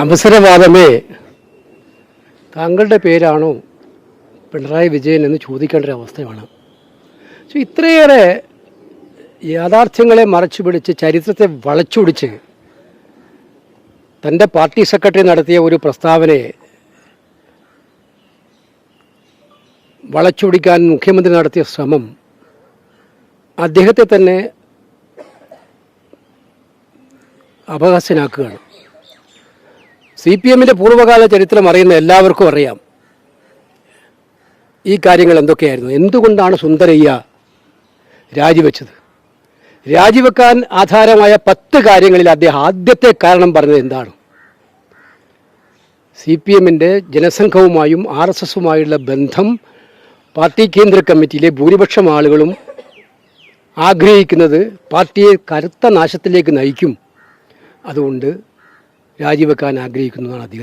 അവസരവാദമേ, താങ്കളുടെ പേരാണോ പിണറായി വിജയൻ എന്ന് ചോദിക്കേണ്ട ഒരു അവസ്ഥയാണ്. പക്ഷേ ഇത്രയേറെ യാഥാർത്ഥ്യങ്ങളെ മറച്ചു പിടിച്ച് ചരിത്രത്തെ വളച്ചൊടിച്ച് തൻ്റെ പാർട്ടി സെക്രട്ടറി നടത്തിയ ഒരു പ്രസ്താവനയെ വളച്ചൊടിക്കാൻ മുഖ്യമന്ത്രി നടത്തിയ ശ്രമം അദ്ദേഹത്തെ തന്നെ അപഹാസ്യനാക്കുകയാണ്. CPM-ൻ്റെ പൂർവ്വകാല ചരിത്രം അറിയുന്ന എല്ലാവർക്കും അറിയാം ഈ കാര്യങ്ങൾ എന്തൊക്കെയായിരുന്നു. എന്തുകൊണ്ടാണ് സുന്ദരയ്യ രാജിവെച്ചത്? രാജിവെക്കാൻ ആധാരമായ 10 കാര്യങ്ങളിൽ അദ്ദേഹം ആദ്യത്തെ കാരണം പറഞ്ഞത് എന്താണ്? CPM-ൻ്റെ ജനസംഘവുമായും RSS-ഉമായുള്ള ബന്ധം പാർട്ടി കേന്ദ്ര കമ്മിറ്റിയിലെ ഭൂരിപക്ഷം ആളുകളും ആഗ്രഹിക്കുന്നത് പാർട്ടിയെ കരുത്ത നാശത്തിലേക്ക് നയിക്കും, അതുകൊണ്ട് രാജിവെക്കാൻ ആഗ്രഹിക്കുന്നതാണ് അദ്ദേഹം.